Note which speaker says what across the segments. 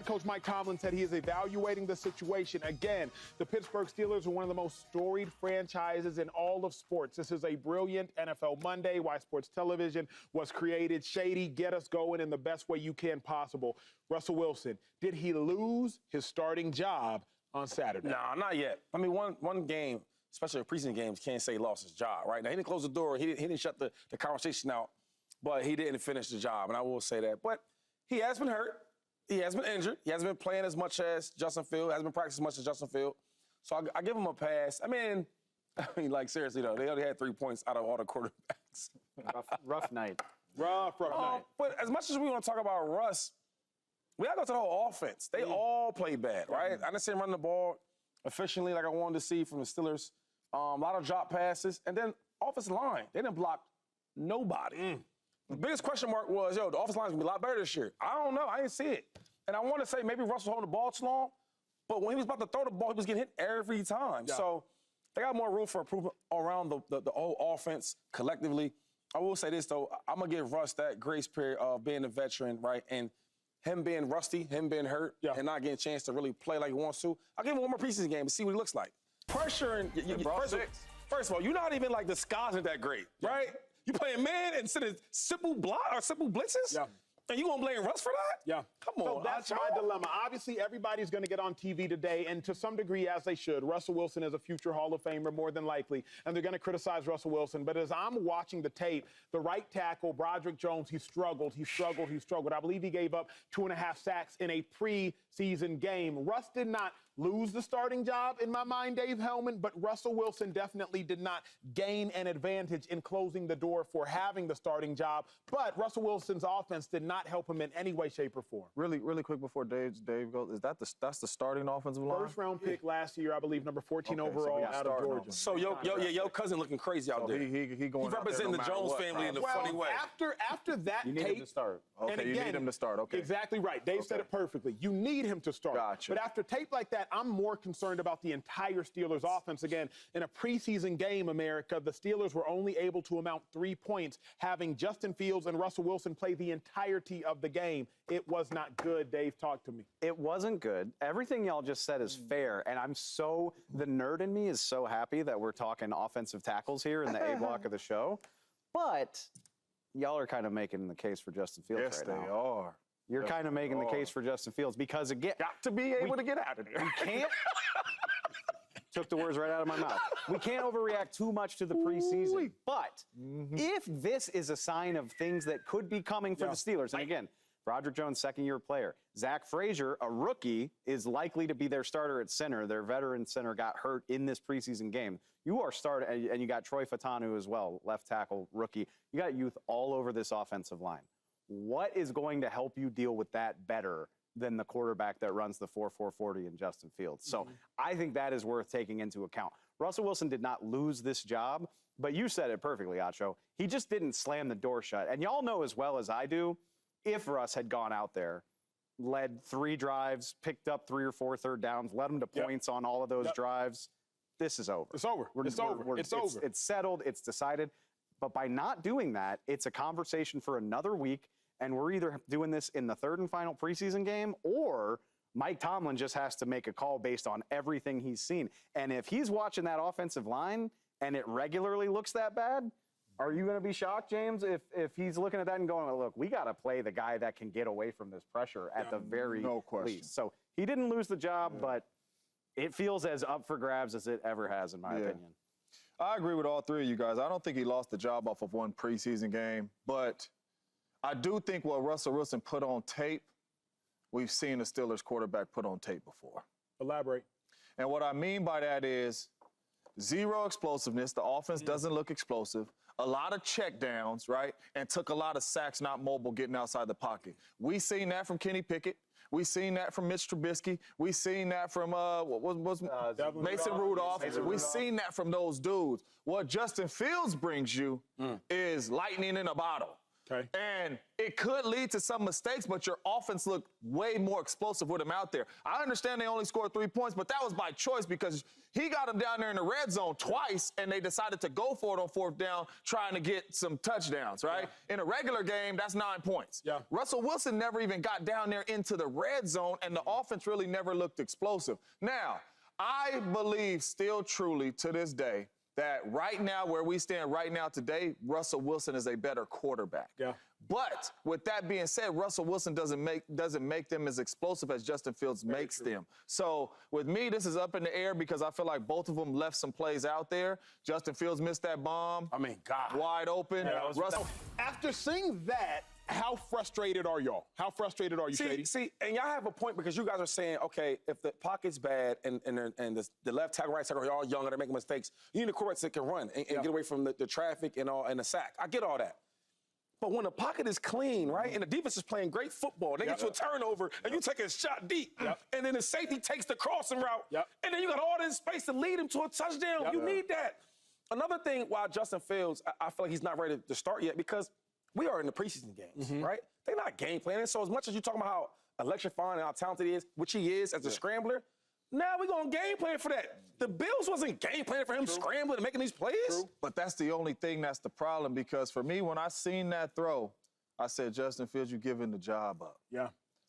Speaker 1: coach Mike Tomlin said he is evaluating the situation. Again, the Pittsburgh Steelers are one of the most storied franchises in all of sports. This is a brilliant NFL Monday, why sports television was created. Shady, get us going in the best way you can possible. Russell Wilson, did he lose his starting job on Saturday?
Speaker 2: No, not yet. I mean, one game, especially preseason games, can't say he lost his job, right? Now, he didn't close the door. He didn't shut the conversation out, but he didn't finish the job, and I will say that. But he has been hurt. He has been injured. He hasn't been playing as much as Justin Fields. Hasn't been practicing as much as Justin Fields. So I give him a pass. I mean, like, seriously, though, they only had 3 points out of all the quarterbacks.
Speaker 3: Rough night.
Speaker 1: Rough night.
Speaker 2: But as much as we want to talk about Russ, we got to go to the whole offense. They all play bad, right? I didn't see him running the ball efficiently like I wanted to see from the Steelers. A lot of drop passes. And then offensive line, they didn't block nobody. The biggest question mark was, the offensive line is going to be a lot better this year. I don't know. I didn't see it. And I want to say maybe Russ was holding the ball too long, but when he was about to throw the ball, he was getting hit every time. Yeah. So they got more room for improvement around the whole offense collectively. I will say this, though. I'm going to give Russ that grace period of being a veteran, right, and him being rusty, him being hurt, and not getting a chance to really play like he wants to. I'll give him one more preseason game and see what he looks like. Pressure and first of all, you're not even like disguising that great, right? You playing man instead of simple blitzes? Yeah. And you gonna blame Russ for that?
Speaker 1: Yeah.
Speaker 2: Come on.
Speaker 1: So that's my dilemma. Obviously, everybody's gonna get on TV today, and to some degree, as they should. Russell Wilson is a future Hall of Famer, more than likely, and they're gonna criticize Russell Wilson. But as I'm watching the tape, the right tackle, Broderick Jones, he struggled. I believe he gave up 2.5 sacks in a preseason game. Russ did not lose the starting job in my mind, Dave Helman, but Russell Wilson definitely did not gain an advantage in closing the door for having the starting job. But Russell Wilson's offense did not help him in any way, shape, or form.
Speaker 4: Really quick before Dave goes, that's the starting offensive line?
Speaker 1: First-round pick last year, I believe, number 14 overall out of Georgia.
Speaker 2: So your cousin looking crazy out there.
Speaker 4: He going
Speaker 2: representing the Jones family in a funny way.
Speaker 1: After that
Speaker 4: you need him to start. Okay, you need him to start. Okay,
Speaker 1: exactly right. Dave said it perfectly. You need him to start.
Speaker 4: Gotcha.
Speaker 1: But after tape like that, I'm more concerned about the entire Steelers offense. Again, in a preseason game, America, the Steelers were only able to amount 3 points, having Justin Fields and Russell Wilson play the entirety of the game. It was not good. Dave, talk to me.
Speaker 3: It wasn't good. Everything y'all just said is fair, and the nerd in me is so happy that we're talking offensive tackles here in the A block of the show. But y'all are kind of making the case for Justin Fields right now.
Speaker 4: Yes, they are.
Speaker 3: You're kind of making the case for Justin Fields because, again,
Speaker 4: got to be able to get out of there.
Speaker 3: We can't. Took the words right out of my mouth. We can't overreact too much to the preseason. But if this is a sign of things that could be coming for the Steelers, and again, Broderick Jones, second-year player. Zach Frazier, a rookie, is likely to be their starter at center. Their veteran center got hurt in this preseason game. You are starting, and you got Troy Fautanu as well, left tackle, rookie. You got youth all over this offensive line. What is going to help you deal with that better than the quarterback that runs the 4.40 in Justin Fields? So I think that is worth taking into account. Russell Wilson did not lose this job, but you said it perfectly, Acho. He just didn't slam the door shut. And y'all know as well as I do, if Russ had gone out there, led 3 drives, picked up 3 or 4 third downs, led them to points on all of those drives, this is over.
Speaker 1: It's over. It's over.
Speaker 3: It's settled. It's decided. But by not doing that, it's a conversation for another week, and we're either doing this in the third and final preseason game, or Mike Tomlin just has to make a call based on everything he's seen. And if he's watching that offensive line and it regularly looks that bad, are you going to be shocked, James, if he's looking at that and going, look, we got to play the guy that can get away from this pressure at the very least. So he didn't lose the job, but it feels as up for grabs as it ever has, in my opinion.
Speaker 4: I agree with all three of you guys. I don't think he lost the job off of one preseason game, but I do think what Russell Wilson put on tape, we've seen the Steelers quarterback put on tape before.
Speaker 1: Elaborate.
Speaker 4: And what I mean by that is zero explosiveness. The offense doesn't look explosive. A lot of check downs, right? And took a lot of sacks, not mobile, getting outside the pocket. We seen that from Kenny Pickett. We seen that from Mitch Trubisky. We seen that from Mason Rudolph. We seen that from those dudes. What Justin Fields brings you is lightning in a bottle.
Speaker 1: Okay.
Speaker 4: And it could lead to some mistakes, but your offense looked way more explosive with him out there. I understand they only scored 3 points, but that was by choice because he got him down there in the red zone twice, and they decided to go for it on 4th down, trying to get some touchdowns, right? Yeah. In a regular game, that's 9 points.
Speaker 1: Yeah.
Speaker 4: Russell Wilson never even got down there into the red zone, and the offense really never looked explosive. Now, I believe still truly to this day that right now, where we stand right now today, Russell Wilson is a better quarterback.
Speaker 1: Yeah.
Speaker 4: But with that being said, Russell Wilson doesn't make them as explosive as Justin Fields makes them. So with me, this is up in the air because I feel like both of them left some plays out there. Justin Fields missed that bomb.
Speaker 2: I mean, God.
Speaker 4: Wide open.
Speaker 1: Yeah,
Speaker 4: Russell.
Speaker 1: After seeing that, how frustrated are y'all? How frustrated are you, Shady?
Speaker 2: See, and y'all have a point because you guys are saying, okay, if the pocket's bad and the left tackle, right tackle are all young and they're making mistakes, you need a quarterback that can run and get away from the traffic and the sack. I get all that. But when the pocket is clean, right, and the defense is playing great football, they get you a turnover, and you take a shot deep, and then the safety takes the crossing route, and then you got all this space to lead him to a touchdown. You need that. Another thing, why Justin Fields, I feel like he's not ready to start yet because we are in the preseason games, right? They're not game planning. So as much as you're talking about how electrifying and how talented he is, which he is as a scrambler, now we're going to game plan for that. The Bills wasn't game planning for him scrambling and making these plays.
Speaker 4: But that's the only thing that's the problem because for me, when I seen that throw, I said, Justin Fields, you're giving the job up.
Speaker 1: Yeah.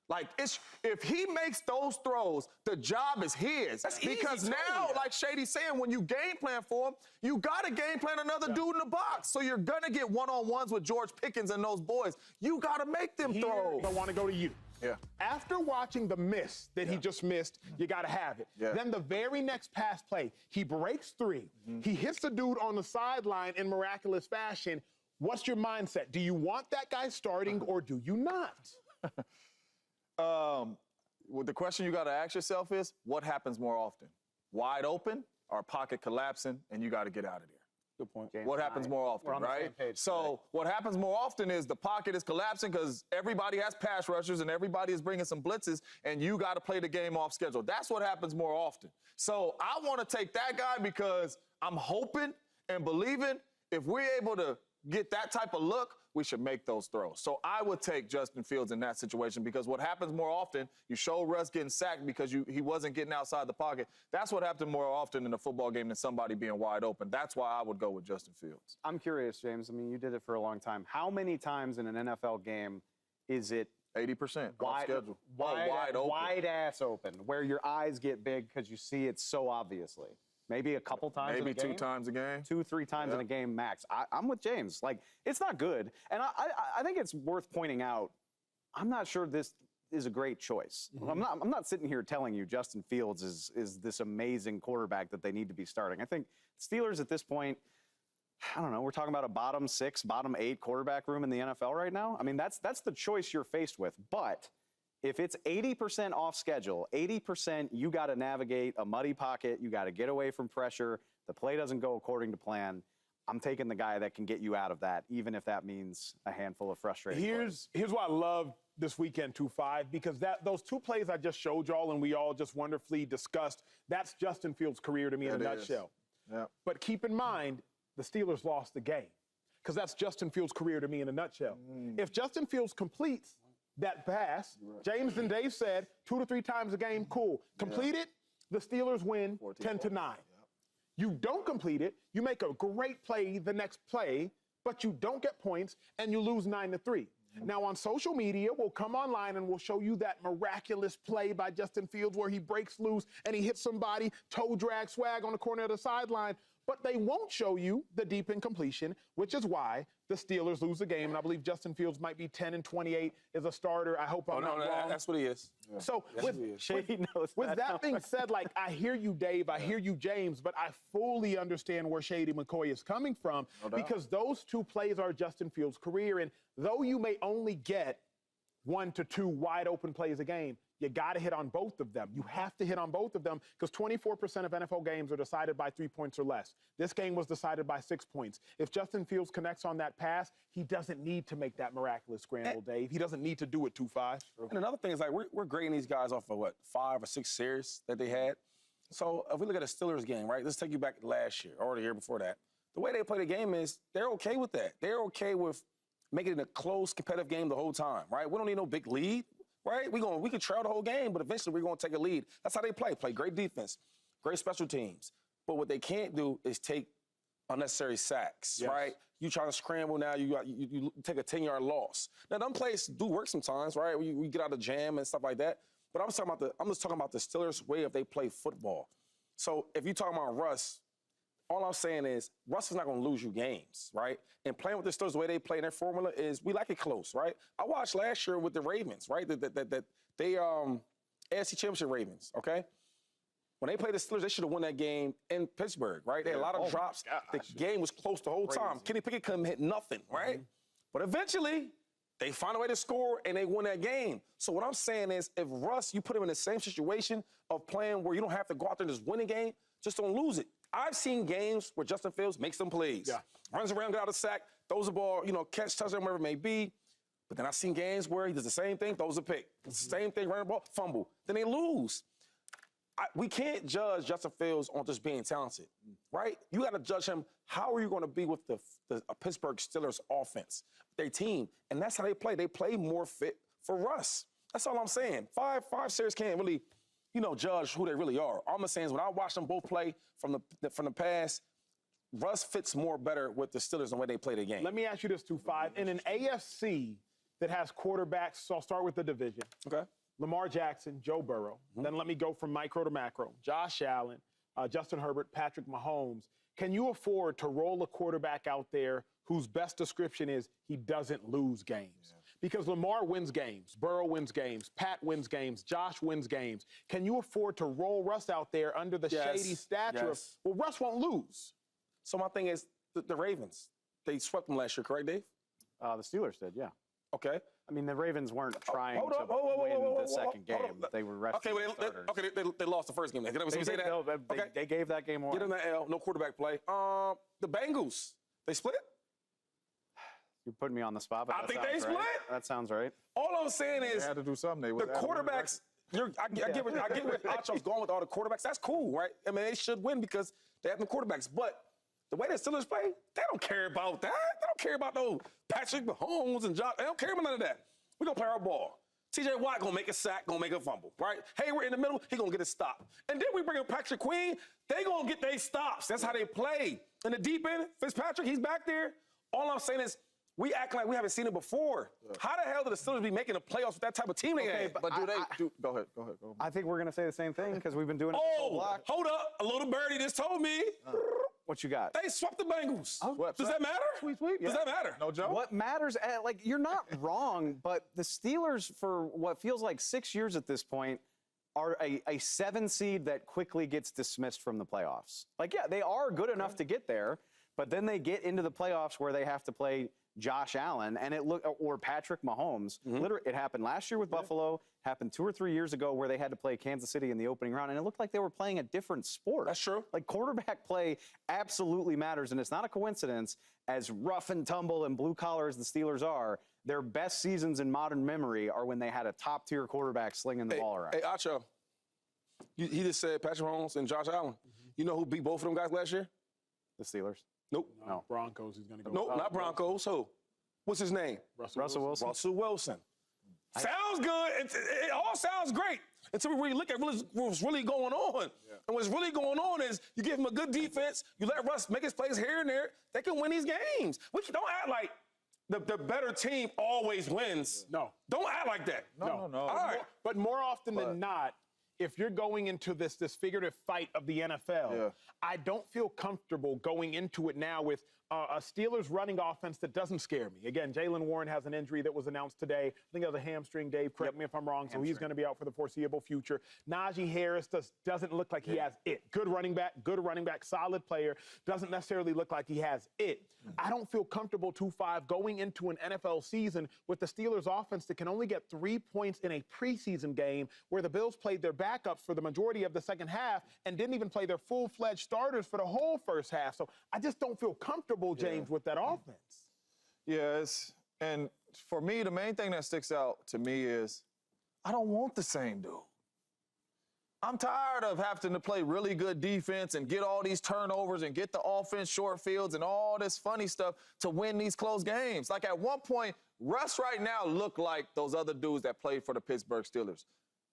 Speaker 4: Like, if he makes those throws, the job is his.
Speaker 2: That's
Speaker 4: because
Speaker 2: easy,
Speaker 4: now, like Shady's saying, when you game plan for him, you got to game plan another dude in the box. So you're going to get one-on-ones with George Pickens and those boys. You got to make them throw.
Speaker 1: I want to go to you.
Speaker 4: Yeah.
Speaker 1: After watching the miss that he just missed, you got to have it.
Speaker 4: Yeah.
Speaker 1: Then the very next pass play, he breaks 3. He hits the dude on the sideline in miraculous fashion. What's your mindset? Do you want that guy starting or do you not?
Speaker 4: Well, the question you got to ask yourself is, what happens more often? Wide open or pocket collapsing, and you got to get out of there?
Speaker 2: Good point.
Speaker 4: What happens more often, right? So what happens more often is the pocket is collapsing because everybody has pass rushers and everybody is bringing some blitzes, and you got to play the game off schedule. That's what happens more often. So I want to take that guy because I'm hoping and believing if we're able to get that type of look, we should make those throws. So I would take Justin Fields in that situation because what happens more often, you show Russ getting sacked because he wasn't getting outside the pocket. That's what happened more often in a football game than somebody being wide open. That's why I would go with Justin Fields.
Speaker 3: I'm curious, James. I mean, you did it for a long time. How many times in an NFL game is it
Speaker 4: 80% off schedule. Wide open.
Speaker 3: Wide ass open, where your eyes get big because you see it so obviously. Maybe a couple times
Speaker 4: Maybe
Speaker 3: in a game.
Speaker 4: 2 times a game.
Speaker 3: 2-3 times in a game max. I'm with James. Like, it's not good. And I think it's worth pointing out, I'm not sure this is a great choice. I'm not sitting here telling you Justin Fields is this amazing quarterback that they need to be starting. I think Steelers at this point, I don't know, we're talking about a bottom 6, bottom 8 quarterback room in the NFL right now. I mean, that's the choice you're faced with. But if it's 80% off schedule, 80% you got to navigate a muddy pocket, you got to get away from pressure, the play doesn't go according to plan, I'm taking the guy that can get you out of that, even if that means a handful of frustrating plays.
Speaker 1: Here's why I love this weekend 2-5, because those 2 plays I just showed y'all and we all just wonderfully discussed, that's Justin Fields' career to me in a nutshell.
Speaker 4: Yeah.
Speaker 1: But keep in mind, the Steelers lost the game, because that's Justin Fields' career to me in a nutshell. If Justin Fields completes that pass, James and Dave said 2 to 3 times a game, cool. Complete it, the Steelers win 10-9. You don't complete it, you make a great play the next play, but you don't get points and you lose 9-3. Now on social media, we'll come online and we'll show you that miraculous play by Justin Fields where he breaks loose and he hits somebody, toe drag swag on the corner of the sideline. But they won't show you the deep incompletion, which is why the Steelers lose the game. And I believe Justin Fields might be 10-28 as a starter. I hope I'm not wrong.
Speaker 2: That's what he is.
Speaker 4: Yeah.
Speaker 1: So
Speaker 3: with
Speaker 1: that being said, like, I hear you, Dave, I hear you, James, but I fully understand where Shady McCoy is coming from because those 2 plays are Justin Fields' career. And though you may only get 1 to 2 wide open plays a game, you got to hit on both of them. You have to hit on both of them because 24% of NFL games are decided by 3 points or less. This game was decided by 6 points. If Justin Fields connects on that pass, he doesn't need to make that miraculous scramble, Dave. He doesn't need to do it 2-5.
Speaker 2: And another thing is, like, we're grading these guys off of, 5 or 6 series that they had. So if we look at a Steelers game, right, let's take you back to last year or the year before that. The way they play the game is they're okay with that. They're okay with make it a close, competitive game the whole time, right? We don't need no big lead, right? We can trail the whole game, but eventually we're going to take a lead. That's how they play. Play great defense, great special teams. But what they can't do is take unnecessary sacks, right? You trying to scramble now, you take a 10-yard loss. Now, them plays do work sometimes, right? We get out of jam and stuff like that. But I'm just talking about the Steelers' way of they play football. So if you're talking about Russ, all I'm saying is Russ is not going to lose you games, right? And playing with the Steelers, the way they play, their formula is we like it close, right? I watched last year with the Ravens, right? They AFC Championship Ravens, okay? When they played the Steelers, they should have won that game in Pittsburgh, right? They had a lot of drops. The game was close the whole time. Kenny Pickett couldn't hit nothing, right? But eventually, they find a way to score, and they win that game. So what I'm saying is, if Russ, you put him in the same situation of playing where you don't have to go out there and just win a game, just don't lose it. I've seen games where Justin Fields makes some plays. Runs around, get out of sack, throws the ball, catch, touchdown, whatever it may be. But then I've seen games where he does the same thing, throws a pick. Same thing, running the ball, fumble. Then they lose. We can't judge Justin Fields on just being talented, right? You got to judge him. How are you going to be with the Pittsburgh Steelers offense, their team? And that's how they play. They play more fit for Russ. That's all I'm saying. Five series can't really, judge who they really are. All I'm saying is when I watch them both play from the past, Russ fits more better with the Steelers the way they play the game.
Speaker 1: Let me ask you this, 2-5. In an AFC that has quarterbacks, so I'll start with the division.
Speaker 2: Okay.
Speaker 1: Lamar Jackson, Joe Burrow. Then let me go from micro to macro. Josh Allen, Justin Herbert, Patrick Mahomes. Can you afford to roll a quarterback out there whose best description is he doesn't lose games? Because Lamar wins games, Burrow wins games, Pat wins games, Josh wins games. Can you afford to roll Russ out there under the shady stature of, well, Russ won't lose?
Speaker 2: So my thing is the Ravens. They swept them last year, correct, Dave?
Speaker 3: The Steelers did, yeah.
Speaker 2: Okay.
Speaker 3: I mean, the Ravens weren't trying to
Speaker 2: win
Speaker 3: win the second game. They were resting starters.
Speaker 2: They lost the first game.
Speaker 3: They gave that game away.
Speaker 2: Get them that L. No quarterback play. The Bengals, they split?
Speaker 3: You're putting me on the spot, but
Speaker 2: I think they split.
Speaker 3: Right. That sounds right.
Speaker 2: All I'm saying is
Speaker 4: They had to do something.
Speaker 2: the quarterbacks. I get where Acho's going with all the quarterbacks. That's cool, right? I mean, they should win because they have the quarterbacks. But the way the Steelers play, they don't care about that. They don't care about no Patrick Mahomes and Josh. They don't care about none of that. We're going to play our ball. T.J. Watt going to make a sack, going to make a fumble, right? Hayward in the middle, he going to get a stop. And then we bring in Patrick Queen, they going to get their stops. That's how they play. In the deep end, Fitzpatrick, he's back there. All I'm saying is we act like we haven't seen it before. How the hell did the Steelers be making the playoffs with that type of team they had?
Speaker 4: But go ahead.
Speaker 3: I think we're going to say the same thing because we've been doing it this whole block.
Speaker 2: Hold up. A little birdie just told me.
Speaker 3: What you got?
Speaker 2: They swept the Bengals. Does that matter?
Speaker 3: Sweep.
Speaker 2: Does that matter?
Speaker 4: No joke.
Speaker 3: What matters, you're not wrong, but the Steelers, for what feels like 6 years at this point, are a 7 seed that quickly gets dismissed from the playoffs. They are good enough to get there, but then they get into the playoffs where they have to play Josh Allen or Patrick Mahomes. Literally, it happened last year with Buffalo, happened 2 or 3 years ago where they had to play Kansas City in the opening round, and it looked like they were playing a different sport.
Speaker 2: That's true.
Speaker 3: Quarterback play absolutely matters, and it's not a coincidence, as rough and tumble and blue-collar as the Steelers are, their best seasons in modern memory are when they had a top-tier quarterback slinging the ball around.
Speaker 2: Hey, Acho, he just said Patrick Mahomes and Josh Allen. You know who beat both of them guys last year?
Speaker 3: The Steelers.
Speaker 2: Nope.
Speaker 1: No. Broncos, he's going to go.
Speaker 2: Nope, not Broncos. Who? What's his name?
Speaker 3: Russell Wilson.
Speaker 2: Russell Wilson. Sounds good. It all sounds great until we really look at what's really going on. And what's really going on is you give him a good defense, you let Russ make his plays here and there, they can win these games. Don't act like the better team always wins.
Speaker 1: No.
Speaker 2: Don't act like that.
Speaker 4: No.
Speaker 2: All right.
Speaker 1: But more often than not, if you're going into this figurative fight of the NFL, I don't feel comfortable going into it now with a Steelers running offense that doesn't scare me. Again, Jaylen Warren has an injury that was announced today. I think it was a hamstring, Dave. Correct me if I'm wrong. So he's going to be out for the foreseeable future. Najee Harris doesn't look like he has it. Good running back, solid player. Doesn't necessarily look like he has it. I don't feel comfortable, 2-5, going into an NFL season with the Steelers offense that can only get 3 points in a preseason game where the Bills played their backups for the majority of the second half and didn't even play their full-fledged starters for the whole first half. So I just don't feel comfortable, James, with that offense.
Speaker 4: Yes, and for me, the main thing that sticks out to me is I don't want the same dude. I'm tired of having to play really good defense and get all these turnovers and get the offense short fields and all this funny stuff to win these close games. Like at one point, Russ right now looked like those other dudes that played for the Pittsburgh Steelers.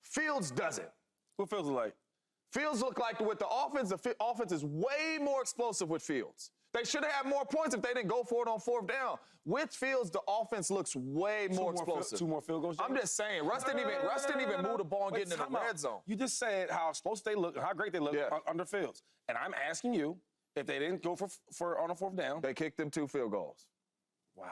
Speaker 4: Fields doesn't.
Speaker 2: What Fields look like?
Speaker 4: Fields look like with the offense is way more explosive with Fields. They should have had more points if they didn't go for it on 4th down. With Fields, the offense looks way more explosive.
Speaker 2: 2 more field goals.
Speaker 4: I'm just saying, Russ didn't even move the ball and get into the red zone.
Speaker 2: You just said how explosive they look, how great they look under Fields. And I'm asking you, if they didn't go for on a 4th down,
Speaker 4: they kicked them 2 field goals.
Speaker 2: Wow.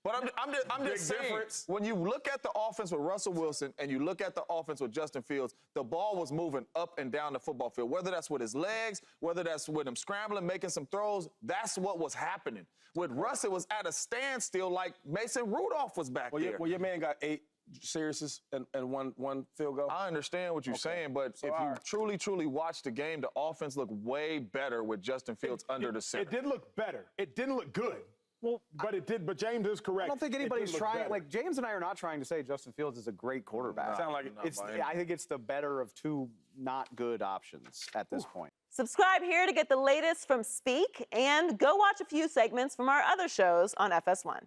Speaker 4: But I'm just saying, when you look at the offense with Russell Wilson and you look at the offense with Justin Fields, the ball was moving up and down the football field. Whether that's with his legs, whether that's with him scrambling, making some throws, that's what was happening. With Russ, it was at a standstill like Mason Rudolph was back there.
Speaker 2: Well, your man got 8 seriouses and one field goal.
Speaker 4: I understand what you're saying, but if you truly watch the game, the offense looked way better with Justin Fields under the center.
Speaker 1: It did look better. It didn't look good. Well, but it did. But James is correct.
Speaker 3: I don't think anybody's trying. Like James and I are not trying to say Justin Fields is a great quarterback.
Speaker 2: Sound like
Speaker 3: I think it's the better of 2 not good options at this point.
Speaker 5: Subscribe here to get the latest from Speak, and go watch a few segments from our other shows on FS1.